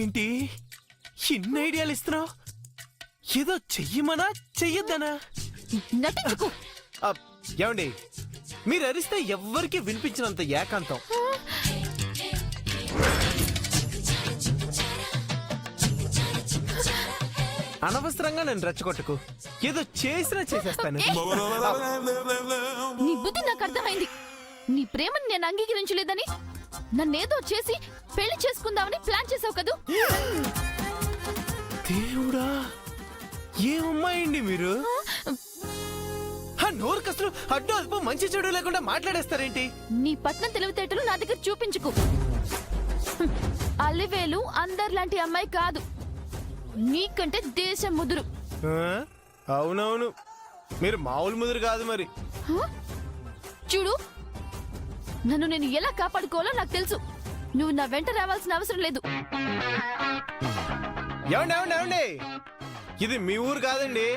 ఏంటి ఇన్ని ఐడియాలు ఇస్తున్నావు? ఏదో చెయ్యమనా చెయ్యొద్దనా? నటించుకో. ఏమండి, మీరు అరిస్తే ఎవ్వరికి వినిపించినంత ఏకాంతం. అనవసరంగా నేను రెచ్చగొట్టకు. ఏదో చేసినా చేసేస్తాను. నీ బుద్ధి నాకు అర్థమైంది. నీ ప్రేమను నేను అంగీకరించలేదని నన్నేదో చేసి పెళ్లి చేసుకుందామని ప్లాన్ చేసావు కదూ. దేవుడా, ఏమమ్మాయండి మీరు? నోరు కసలు అడ్డు అదుపు మంచి చెడు లేకుండా మాట్లాడేస్తారేంటి? నీ పట్నం తెలివితేటలు నా దగ్గర చూపించుకు. అల్లివేలు అందరిలాంటి అమ్మాయి కాదు, నీకంటే దేశం ముదురు. అవునవును, మీరు మామూలు ముదురు కాదు మరి. చూడు, నన్ను నేను ఎలా కాపాడుకోవాలో నాకు తెలుసు. నువ్వు నా వెంట రావాల్సిన అవసరం లేదు. ఏమండి ఏమండి ఏమండి, ఇది మీ ఊరు కాదండి.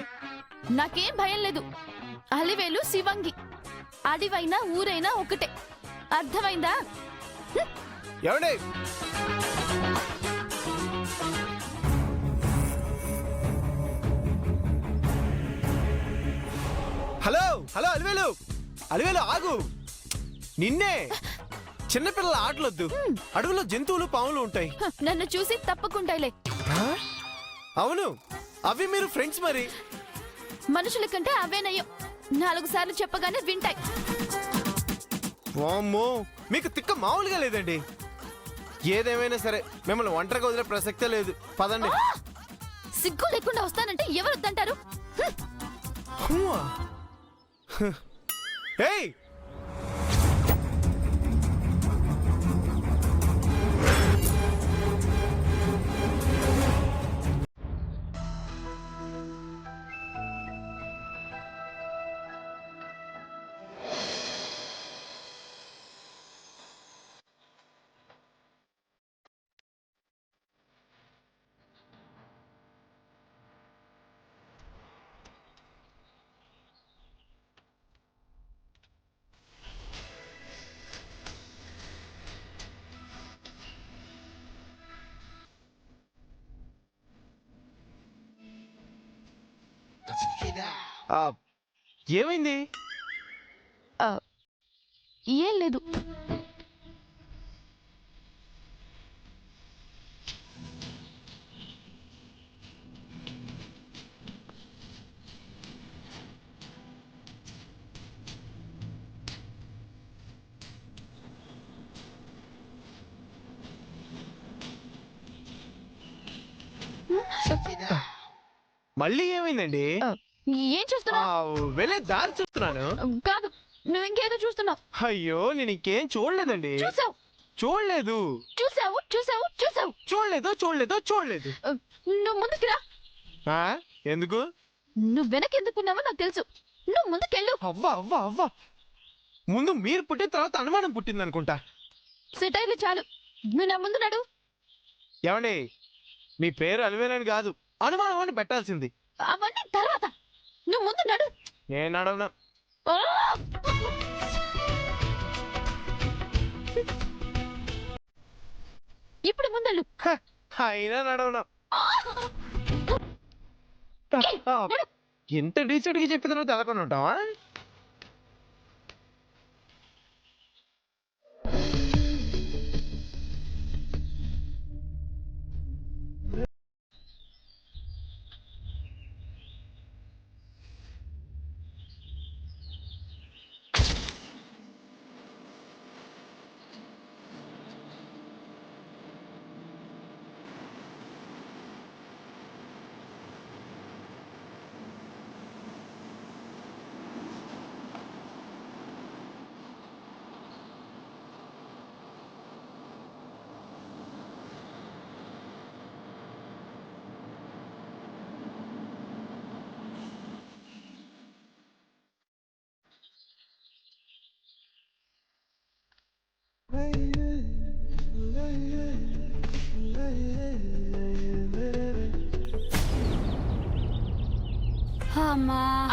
నాకేం భయం లేదు. అలివేలు శివంగి, అడివైనా ఊరైనా ఒకటే. అర్థమైందా? ఏమండి, హలో హలో, అలివేలు అలివేలు ఆగు. నిన్నే. చిన్నపిల్లల ఆటలొద్దు. అడవులో జంతువులు పాములు ఉంటాయి. నన్ను చూసి తప్పకుంటాయిలే. అవును, అవి మీరు ఫ్రెండ్స్ మరి. మనుషుల కంటే అవేనయ్యో. 4 సార్లు చెప్పగానే వింటాయి. వామ్మో, మీకు తిక్క మామూలుగా లేదండి. ఏదేమైనా సరే మిమ్మల్ని ఒంటరిగా వదిలే ప్రసక్తే లేదు. పదండి. సిగ్గు లేకుండా వస్తానంటే ఎవరు వద్దంటారు? ఏయ్, ఏమైంది? ఏం లేదు. మళ్ళీ ఏమైందండి? ఏం చూస్తున్నావు? వెళ్ళే దారి చూస్తున్నాను. కాదు, నువ్వు ఇంకేదో చూస్తున్నావు. అయ్యో, నేను ఇంకేం చూడలేదండి. చూసావు? చూడలేదు. చూసావు చూసావు చూసావు చూడలేదు చూడలేదు చూడలేదు. నువ్వు ముందుకు రా. ఎందుకు? నువ్వు వెనకెందుకున్నావో నాకు తెలుసు. నువ్వు ముందుకెళ్ళు. అవ్వా అవ్వా అవ్వా, ముందు మీరు పుట్టిన తర్వాత అనుమానం పుట్టింది అనుకుంటా. సిటైలు చాలు, నువ్వు నా ముందు నడు. ఏమండి, మీ పేరు అలివేలని కాదు, అనుమానం అని పెట్టాల్సింది. అవన్నీ తర్వాత, నువ్వు ముందు నడు. నేను నడవను. ఇప్పుడు ముందళ్ళు. అయినా నడవను. ఎంత డీసెంట్ గా చెప్పిన తర్వాత తెలకొని ఉంటావా?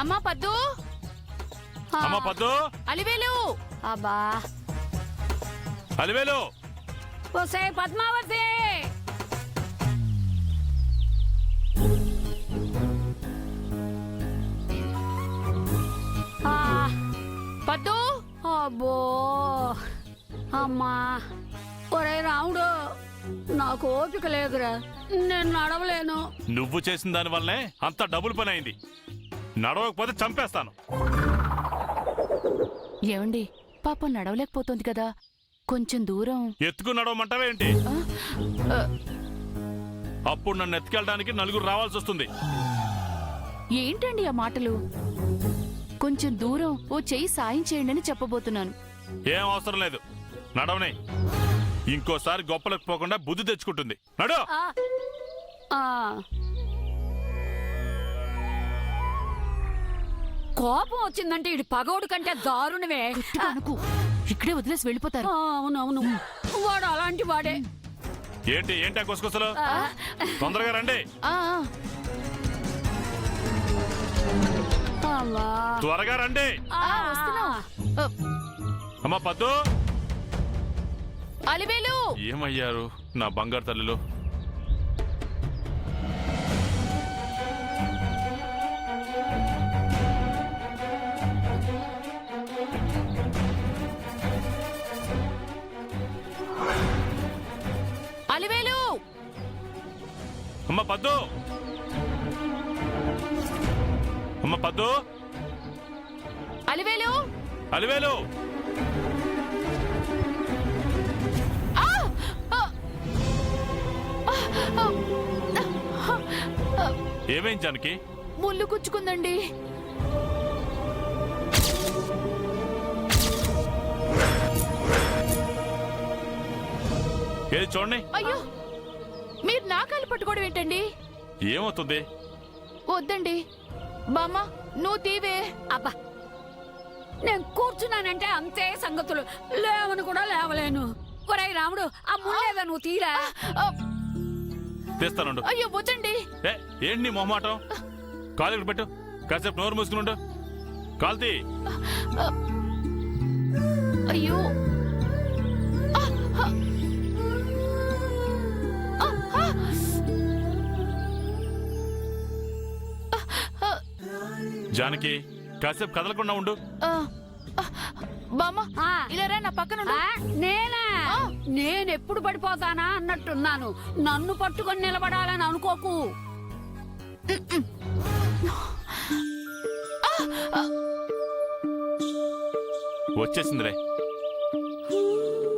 అమ్మా పద్దు, అమ్మా పద్దు, అలివేలు. అబ్బా, అలివేలు. ఒసే పద్మావతి, అబ్బో అమ్మా ఒరే రాముడు నాకు ఓపిక లేదురా నేను నడవలేను. నువ్వు చేసిన దాని వల్లనే అంత డబుల్ పని అయింది. నడవకపోతే చంపేస్తాను. ఏమండి పాపం నడవలేకపోతుంది కదా, కొంచెం దూరం ఎత్తుకు నడవమంటావేంటి? ఆ, అప్పుడు నన్ను ఎత్తుకెళ్ళడానికి నలుగురు రావాల్సి వస్తుంది. ఏంటండి ఆ మాటలు? కొంచెం దూరం ఓ చెయ్యి సాయం చేయండి అని చెప్పబోతున్నాను. ఏం అవసరం లేదు, నడవనే. ఇంకోసారి గొప్పలకు పోకుండా బుద్ధి తెచ్చుకుంటుంది. నడు. ఆ. కోపం వచ్చిందంటే ఇటు పగోడు కంటే దారుణమే. గట్టిగా అనుకు, ఇక్కడే వదిలేసి వెళ్ళిపోతారు. అవునవును వాడు అలాంటి వాడే. ఏంటి ఏంటా గుసగుసలు? తొందరగా రండి. ఆ, ఆ. అమ్మా. త్వరగా రండి. ఆ, వస్తున్నాం. ఆ, అమ్మా పద్దు, అలివేలు. ఏమయ్యారు నా బంగారు తల్లిలో? అలివేలు. అమ్మ పద్దు, అమ్మ పద్దు, అలివేలు. అలివేలు. ఆ! ఆ! ఆ! ఆ! ఏమేం జానకి? ముళ్ళు గుచ్చుకుందండి. ఏది చూడండి. అయ్యో, మీరు నా కాలు పట్టుకోవడం ఏంటండి? ఏమవుతుంది? వద్దండి బామ్మ, నువ్వు తీవే. అబ్బా నేను కూర్చున్నానంటే అంతే సంగతులు. లేవని కూడా లేవలేను. ఒరే రాముడు ఆ ముళ్ళేదా నువ్వు తీరా. ఆ, తీస్తానుండు. అయ్యో వద్దండి. ఏంటి నీ మొహమాటం? కాలు ఇక్కడ పెట్టు, కాసేపు నోరు మూసుకుని ఉండు. కాల్తీ. అయ్యో. ఆ, ఆ. ఆ, ఆ. జానకి కాసేపు కదలకుండా ఉండు. ఆ, ఆ, బామ్మ ఆ. ఇలా రా, నా పక్కన ఉండు. నేనా? నేనెప్పుడు పడిపోతానా అన్నట్టున్నాను. నన్ను పట్టుకొని నిలబడాలని అనుకోకు. వచ్చేసిందిలే.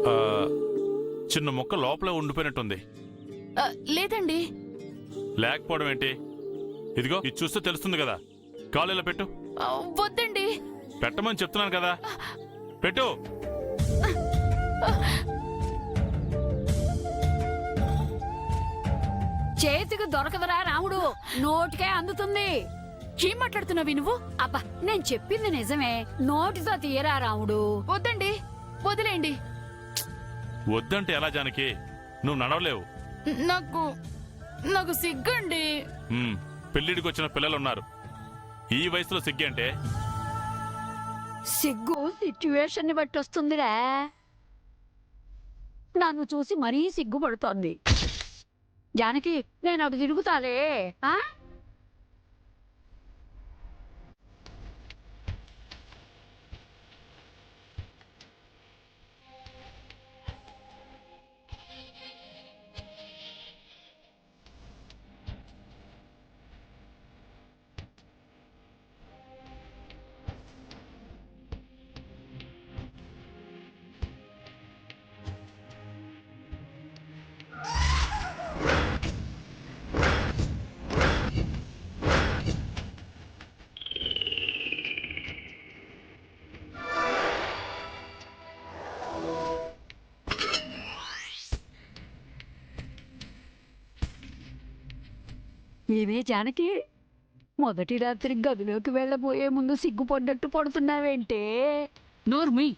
ఆ, చిన్న మొక్క లోపలే ఉండిపోయినట్టుంది. ఆ, లేదండి. లేకపోవడం ఏంటి? ఇదిగో ఇది చూస్తే తెలుస్తుంది కదా. కాలు ఇలా పెట్టు. ఆ, వద్దండి. పెట్టమని చెప్తున్నాను కదా, పెట్టు. చేతికి దొరకదురా రాముడు, నోటికే అందుతుంది. ఏం మాట్లాడుతున్నావి నువ్వు? అబ్బా నేను చెప్పింది నిజమే. నోటితో తీయరా రాముడు. వద్దండి, వదిలేయండి. వద్దంటే ఎలా జానకి? నువ్వు నడవలేవు. నాకు నాకు సిగ్గండి. పెళ్లిడికి వచ్చిన పిల్లలున్నారు. ఈ వయసులో సిగ్గి అంటే? సిగ్గు సిచ్యువేషన్ ని బట్టి వస్తుందిరా. నన్ను చూసి మరీ సిగ్గుపడుతోంది. జానకి నేను అటు తిరుగుతాలే. ఆ ఏమే జానకి, మొదటి రాత్రి గదిలోకి వెళ్ళబోయే ముందు సిగ్గుపడ్డట్టు పడుతున్నావేంటే? నోర్మి.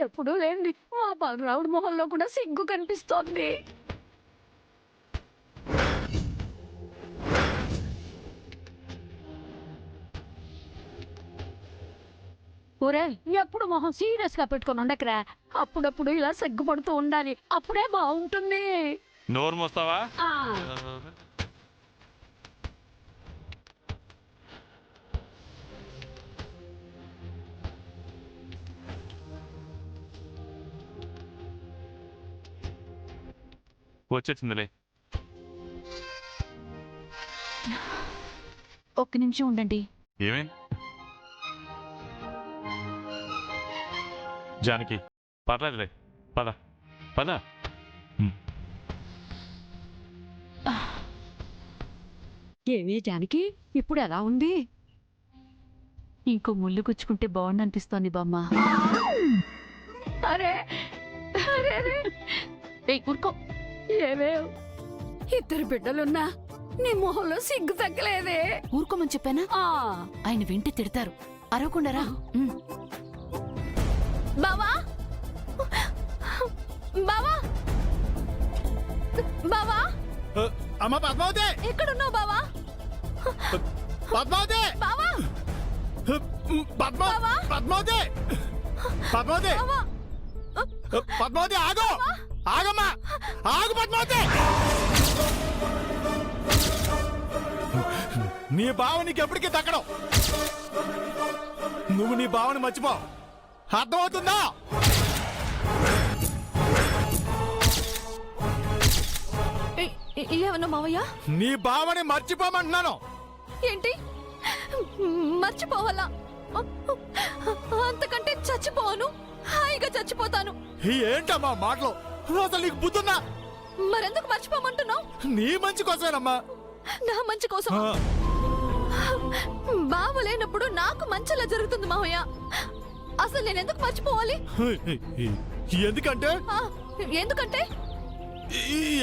ఎప్పుడూ లేండి మా బలరాముడి మొహంలో కూడా సిగ్గు కనిపిస్తోంది. ఒరే ఎప్పుడు మొహం సీరియస్ గా పెట్టుకొని ఉండకరా. అప్పుడప్పుడు ఇలా సిగ్గుపడుతూ ఉండాలి, అప్పుడే బాగుంటుంది. నోరు మోస్తావా? ఆ వచ్చేసిందిలే. ఒక్క నిమిషం ఉండండి. ఏమే జానకి, పర్లేదులే, పద పద. ఏమి జానకి ఇప్పుడు ఎలా ఉంది? ఇంకో ముళ్ళు గుచ్చుకుంటే బాగుండనిపిస్తోంది బామ్మ. అరే అరే అరే ఏయ్ ఊరుకో. ఏమే ఇద్దరు బిడ్డలున్నా నీ మొహంలో సిగ్గు తగ్గలేదే. ఊరుకోమని చెప్పానా? ఆ ఆయన వింటే తిడతారు. అరవకుండారా. బావా బావా బావా అమ్మ పద్మావతి, ఎక్కడున్నావు బావా? పద్మావతి, బావా పద్మావతి, పద్మావతి, బావా పద్మావతి, ఆగు, ఆగమ్మా, ఆగు పద్మావతి. నీ బావ నీకు ఎప్పటికీ దక్కడం. నువ్వు నీ బావని మర్చిపో, అర్థమవుతుందా? ఏమన్నా మావయ్య? నీ బావని మర్చిపోమంటున్నాను. ఏంటి మర్చిపోవాలా? అంతకంటే చచ్చిపోను, హాయిగా చచ్చిపోతాను. ఏంటమ్మా మాటలు? అసలు నీకు బుద్ధున్నా? మరెందుకు మర్చిపోమంటున్నావు? నీ మంచి కోసమేనమ్మా. నా మంచి కోసం. బావ లేనప్పుడు నాకు మంచిలా జరుగుతుంది మావయ్య. అసలు నేను ఎందుకు మర్చిపోవాలి? ఎందుకంటే ఆ, ఎందుకంటే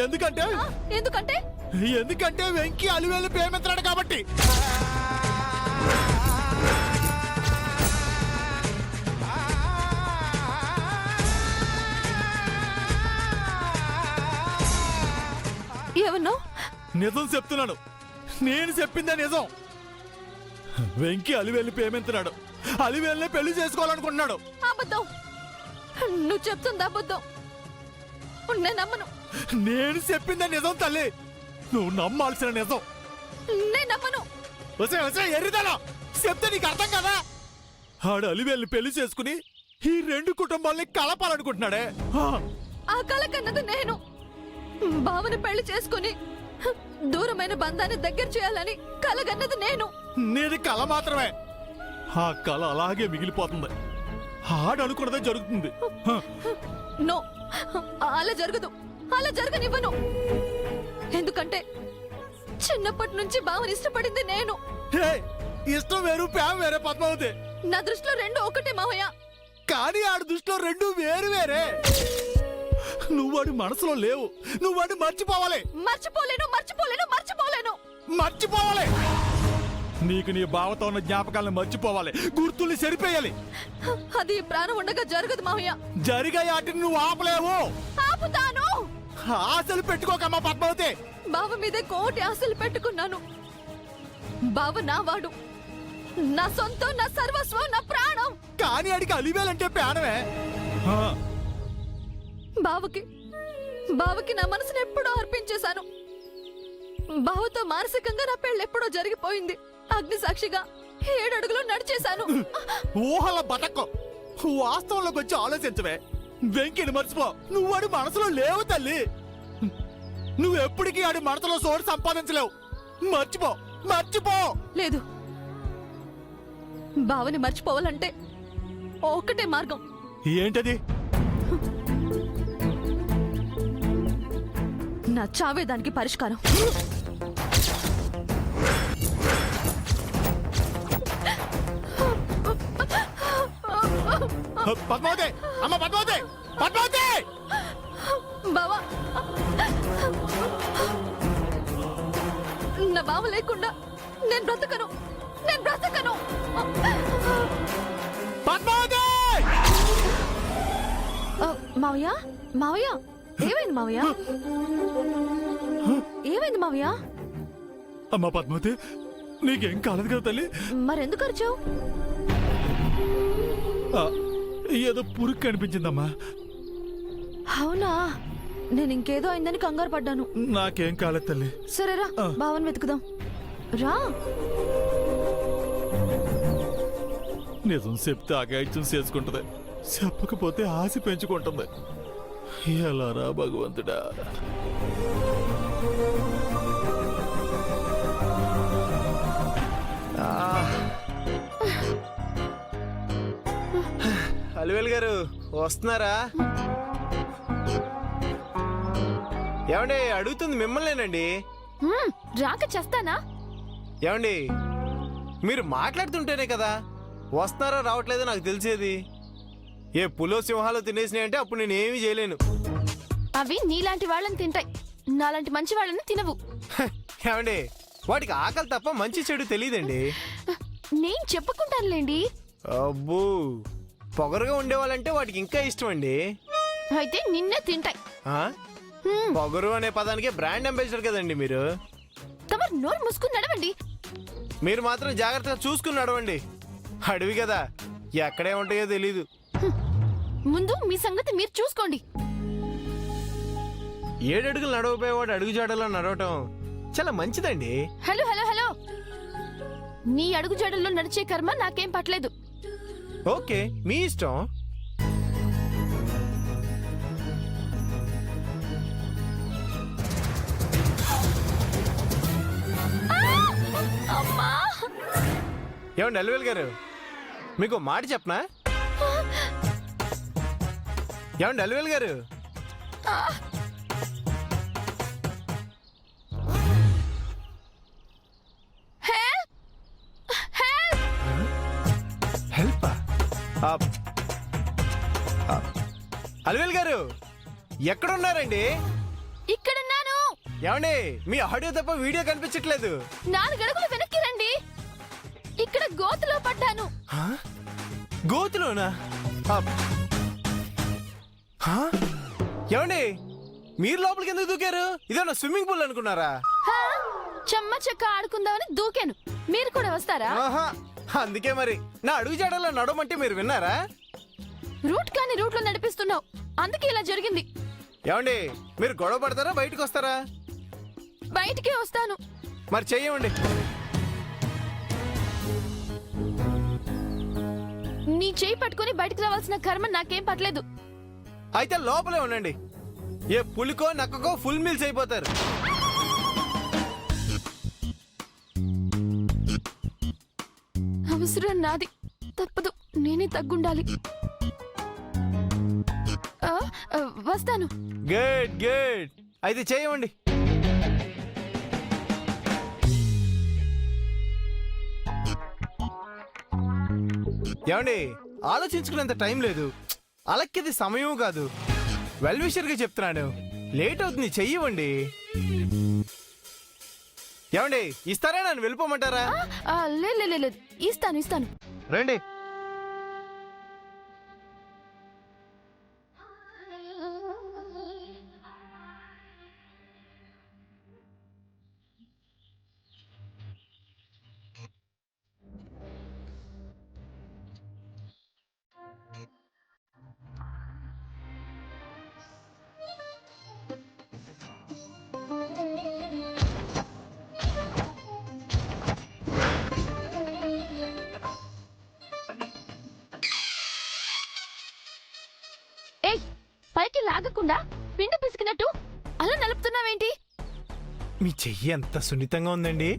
ఎందుకంటే ఎందుకంటే ఎందుకంటే వెంకీ అలివేలు ప్రేమించాడు కాబట్టి. ఏమన్నావు? నిజం చెప్తున్నాను, నేను చెప్పిందే నిజం. వెంకీ అలివేలు ప్రేమించాడు, అలివేలునే పెళ్లి చేసుకోవాలనుకుంటున్నాడు. అబద్ధం. నువ్వు చెప్తుంది అబద్ధం. నేను నమ్మను. నేను చెప్పిందే నిజం తల్లి, నువ్వు నమ్మాల్సిన నిజం. నేను నమ్మను. వసే వసే ఎర్రిదలా చెప్తే నీకు అర్థం కదా. ఆడు అలివేలుని పెళ్లి చేసుకుని ఈ రెండు కుటుంబాలని కలపాలనుకుంటున్నాడే. ఆ కల కన్నది నేను. బావని పెళ్లి చేసుకుని దూరమైన బంధాన్ని దగ్గర చేయాలని కలగన్నది నేను. నీది కళ మాత్రమే, ఆ కళ అలాగే మిగిలిపోతుంది. ఆడు అనుకున్నదే జరుగుతుంది. నో, అలా జరగదు. అలా జరగనివ్వను. ఎందుకంటే చిన్నప్పటి నుంచి బావని ఇష్టపడింది నేను. హే, ఇష్టం వేరు, ప్రేమ వేరే పద్మావతి. నా దృష్టిలో రెండు ఒకటే మావయ్య. కానీ ఆడి దృష్టిలో రెండు వేరు వేరే. నువ్వు వాడి మనసులో లేవు, నువ్వు వాడిని మర్చిపోవాలి. మర్చిపోలేను, మర్చిపోలేను, మర్చిపోలేను. మర్చిపోవాలి. నీకు నీ బావతో ఉన్న జ్ఞాపకాలను మర్చిపోవాలి, గుర్తుల్ని సరిపోయాలి. అది ప్రాణం ఉండగా జరగదు మావయ్య. జరిగే వాటిని నువ్వు ఆపలేవు. ఆపుతాను. ఆశలు పెట్టుకోకమ్మా పద్మావతి. బావ మీదే కోటి ఆశలు పెట్టుకున్నాను. బావ నా వాడు, నా సొంతం, నా సర్వస్వం, నా ప్రాణం. కానీ ఆడికి అలివేలంటే ప్రాణమే. బావకి నా మనసును ఎప్పుడో అర్పించేశాను. బావతో మానసికంగా నా పెళ్ళి ఎప్పుడో జరిగిపోయింది. అగ్ని సాక్షిగా 7 అడుగులు నడిచేశాను. ఊహల బతకం, వాస్తవంలోకి వచ్చి ఆలోచించవే. వెంకిని మర్చిపో, నువ్వు వాడి మనసులో లేవు తల్లి. నువ్వు ఎప్పటికీ ఆడి మనసులో సోడు సంపాదించలేవు. మర్చిపో, మర్చిపో. లేదు, బావని మర్చిపోవాలంటే ఒక్కటే మార్గం. ఏంటది? నా చావే దానికి పరిష్కారం. పద్మావతి, అమ్మ పద్మావతి, పద్మావతి. బావా, నా బావ లేకుండా నేను బ్రతకను, నేను బ్రతకను. పద్మావతి! మావయ్య, మావయ్య, ఏమైంది మావయ్య? ఏమైంది మావయ్య? అమ్మ పద్మావతి, నీకేం కాలేదు కదా తల్లి? మరెందుకు అరిచావు? ఏదో పురుగు కనిపించిందమ్మా. అవునా, నేను ఇంకేదో అయిందని కంగారు పడ్డాను. నాకేం కాలేదు తల్లి. సరేరా, బావని వెతుకుదాం రా. నిజం చెప్తే అగాయిత్యం చేసుకుంటది, చెప్పకపోతే ఆశ పెంచుకుంటుంది. ఎలా రా భగవంతుడా. అలివేలు గారు వస్తున్నారా? ఏమండి అడుగుతుంది మిమ్మల్నేనండి. రాక చేస్తానా? ఏమండి మీరు మాట్లాడుతుంటేనే కదా వస్తున్నారో రావట్లేదో నాకు తెలిసేది. ఏ పులో సింహాలు తినేసినాయంటే అప్పుడు నేను ఏమీ చేయలేను. అవి నీలాంటి వాళ్ళని తింటాయి, నాలాంటి మంచి వాళ్ళని తినవు. ఏమండి వాటికి ఆకలి తప్ప మంచి చెడు తెలియదండి. నేను చెప్పుకుంటానులేండి. అబ్బో పొగరుగా ఉండేవాళ్ళంటే వాటికి ఇంకా ఇష్టం అండి. అయితే నిన్నే తింటాయి. ఆ? పొగరు అనే పదానికి బ్రాండ్ అంబాసిడర్ కదండి మీరు. తమరు నోరు మూసుకుని నడవండి. మీరు మాత్రం జాగ్రత్తగా చూసుకుని నడవండి. అడవి కదా ఎక్కడే ఉంటాయో తెలీదు. ముందు మీ సంగతి మీరు చూసుకోండి. 7 అడుగులు నడవపోయేవాడు అడుగుజాడలో నడవటం చాలా మంచిదండి. హలో హలో హలో, నీ అడుగు జాడల్లో నడిచే కర్మ నాకేం పట్టలేదు. ఓకే మీ ఇష్టం. అమ్మా! ఏమండి అలివేలు గారు మీకు మాట చెప్పనా? ఏమండి అలివేలు గారు హెల్ప్ అలివేలు గారు ఎక్కడున్నారండి? ఇక్కడున్నాను. ఏమండి మీ ఆడియో తప్ప వీడియో కనిపించట్లేదు. 4 అడుగులు వెనక్కి రండి. ఇక్కడ గోతులో పడ్డాను. హా? గోతులోనా? హా? ఏమండి మీరు లోపలికి ఎందుకు దూకారు? ఇదేనా స్విమ్మింగ్ పూల్ అనుకున్నారా? హా? చెమ్మ చెక్క ఆడుకుందామని దూకాను. మీరు కూడా వస్తారా? ఆహా, అందుకే మరి నా అడుగు జాడలో నడవమంటే మీరు విన్నారా? రూట్ కాని రూట్ లో నడిపిస్తున్నావు, అందుకే ఇలా జరిగింది. ఏమండి మీరు గొడవ పడతారా బయటకు వస్తారా? బయటికే వస్తాను. మరి చెయ్యండి. నీ చేయి పట్టుకుని బయటికి రావాల్సిన కర్మ నాకేం పట్టలేదు. అయితే లోపలే ఉండండి. ఏ పులికో నక్కకో ఫుల్ మీల్స్ అయిపోతారు. అవసరం నాది, తప్పదు, నేనే తగ్గుండాలి. వస్తాను. గుడ్ గుడ్, అయితే చెయ్యండి. ఏమండి ఆలోచించుకునేంత టైం లేదు. అలక్కిది సమయం కాదు. వెల్ విషర్గా చెప్తున్నాను, లేట్ అవుతుంది, చెయ్యండి. ఏమండి ఇస్తారా? నన్ను వెళ్ళిపోమంటారా? లేదు, ఇస్తాను ఇస్తాను. రండి. ఏయ్, పైకి లాగకుండా పిండి పిసికినట్టు అలా నలుపుతున్నావేంటి? మీ చెయ్యి ఎంత సున్నితంగా ఉందండి.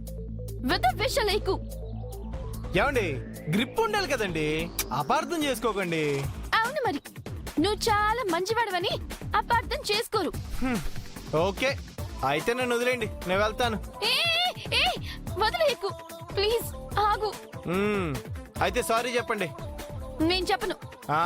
వెద విషలేకు. ఏమండి గ్రిప్ ఉండాలి కదండి, అపార్థం చేసుకోకండి. అవును మరి, నువ్వు చాలా మంచివాడవని అపార్థం చేసుకోరు. ఓకే అయితే నన్ను వదిలేండి, నేను వెళ్తాను. వదిలేకు ప్లీజ్, ఆగు. అయితే సారీ చెప్పండి. నేను చెప్పను. ఆ